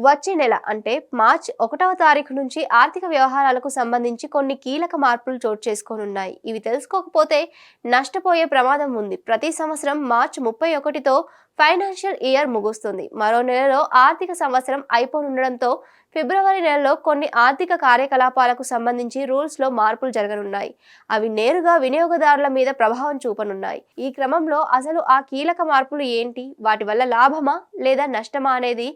వచ్చే నెల అంటే మార్చ్ 1వ తారీఖు నుంచి ఆర్థిక వ్యవహారాలకు సంబంధించి కొన్ని కీలక మార్పులు చోటు చేసుకోనున్నాయి. ఇవి తెలుసుకోకపోతే నష్టపోయే ప్రమాదం ఉంది. ప్రతి సంవత్సరం మార్చ్ 31తో ఫైనాన్షియల్ ఇయర్ ముగుస్తుంది. మరో నెలలో ఆర్థిక సంవత్సరం అయిపోనుండడంతో ఫిబ్రవరి నెలలో కొన్ని ఆర్థిక కార్యకలాపాలకు సంబంధించి రూల్స్ లో మార్పులు జరగనున్నాయి. అవి నేరుగా వినియోగదారుల మీద ప్రభావం చూపనున్నాయి. ఈ క్రమంలో అసలు ఆ కీలక మార్పులు ఏంటి, వాటి వల్ల లాభమా లేదా నష్టమా అనేది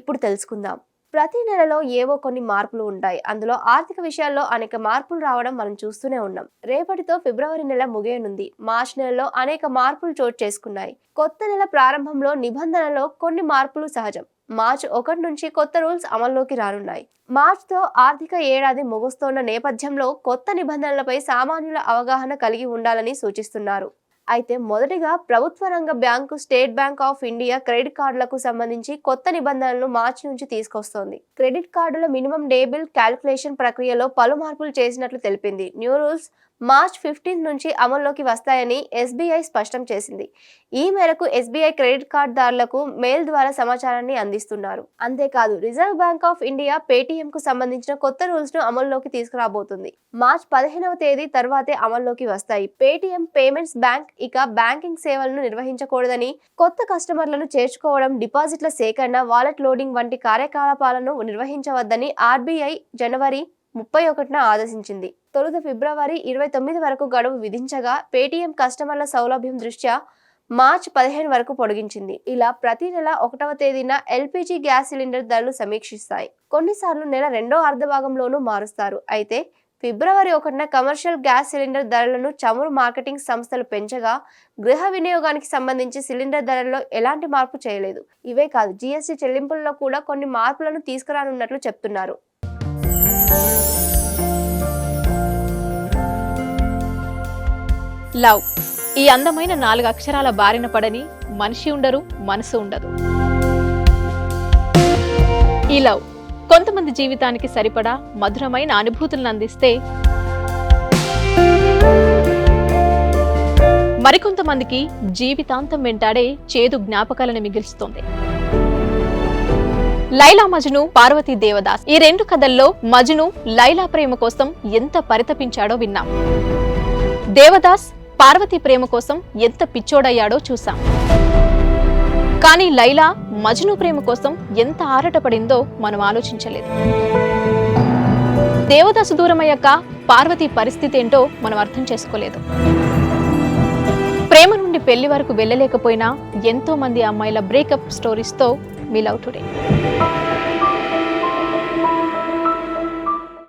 ఇప్పుడు తెలుసుకుందాం. ప్రతి నెలలో ఏవో కొన్ని మార్పులు ఉంటాయి. అందులో ఆర్థిక విషయాల్లో అనేక మార్పులు రావడం మనం చూస్తూనే ఉన్నాం. రేపటితో ఫిబ్రవరి నెల ముగియనుంది. మార్చ్ నెలలో అనేక మార్పులు చోటు చేసుకున్నాయి. కొత్త నెల ప్రారంభంలో నిబంధనలో కొన్ని మార్పులు సహజం. మార్చ్ 1 నుంచి కొత్త రూల్స్ అమల్లోకి రానున్నాయి. మార్చ్తో ఆర్థిక ఏడాది ముగుస్తోన్న నేపథ్యంలో కొత్త నిబంధనలపై సామాన్యుల అవగాహన కలిగి ఉండాలని సూచిస్తున్నారు. అయితే మొదటిగా ప్రభుత్వ రంగ bank State Bank of India credit కార్డులకు సంబంధించి కొత్త నిబంధనలు మార్చి నుంచి తీసుకొస్తోంది. క్రెడిట్ కార్డుల మినిమం డే బిల్ క్యాలిక్యులేషన్ ప్రక్రియలో పలు మార్పులు చేసినట్లు తెలిపింది. న్యూ రూల్స్ మార్చ్ 15 నుంచి అమల్లోకి వస్తాయని ఎస్బీఐ స్పష్టం చేసింది. ఈ మేరకు ఎస్బీఐ క్రెడిట్ కార్డుదారులకు మెయిల్ ద్వారా సమాచారాన్ని అందిస్తున్నారు. అంతేకాదు reserve bank of India Paytm కు సంబంధించిన కొత్త రూల్స్ ను అమల్లోకి తీసుకురాబోతుంది. మార్చ్ 15వ తేదీ తర్వాతే అమల్లోకి వస్తాయి. పేటీఎం పేమెంట్స్ బ్యాంక్ ఇక బ్యాంకింగ్ సేవలను నిర్వహించకూడదని, కొత్త కస్టమర్లను చేర్చుకోవడం, డిపాజిట్ల సేకరణ, వాలెట్ లోడింగ్ వంటి కార్యకలాపాలను నిర్వహించవద్దని ఆర్బీఐ జనవరి 31న ఆదేశించింది. తొలుత ఫిబ్రవరి 29 వరకు గడువు విధించగా పేటీఎం కస్టమర్ల సౌలభ్యం దృష్ట్యా మార్చ్ 15 వరకు పొడిగించింది. ఇలా ప్రతి నెల 1వ తేదీన ఎల్పీజీ గ్యాస్ సిలిండర్ ధరలు సమీక్షిస్తాయి. కొన్నిసార్లు నెల రెండో అర్ధభాగంలోనూ మారుస్తారు. అయితే ఫిబ్రవరి 1న కమర్షియల్ గ్యాస్ సిలిండర్ ధరలను చమురు మార్కెటింగ్ సంస్థలు పెంచగా గృహ వినియోగానికి సంబంధించి సిలిండర్ ధరల్లో ఎలాంటి మార్పు చేయలేదు. ఇవే కాదు, జీఎస్టీ చెల్లింపుల్లో కూడా కొన్ని మార్పులను తీసుకురానున్నట్లు చెప్తున్నారు. లవ్, ఈ అందమైన 4 అక్షరాల బారిన పడని మనిషి ఉండరు, మనసు ఉండదు. ఈ లవ్ కొంతమంది జీవితానికి సరిపడా మధురమైన అనుభూతులను అందిస్తే, మరికొంతమందికి జీవితాంతం వెంటాడే చేదు జ్ఞాపకాలను మిగిల్చుతోంది. లైలా మజ్ను, పార్వతీ దేవదాస్, ఈ 2 కథల్లో మజ్ను లైలా ప్రేమ కోసం ఎంత పరితపించాడో విన్నాం. దేవదాస్ పార్వతి ప్రేమ కోసం ఎంత పిచ్చోడయ్యాడో చూసాం. కానీ లైలా మజ్ను ప్రేమ కోసం ఎంత ఆరాటపడిందో మనం ఆలోచించలేదు. దేవదాసు దూరమయ్యాక పార్వతి పరిస్థితి ఏంటో మనం అర్థం చేసుకోలేదు. ప్రేమ నుండి పెళ్లి వరకు వెళ్ళలేకపోయినా ఎంతో మంది అమ్మాయిల బ్రేకప్ స్టోరీస్తో మీ లవ్ టుడే.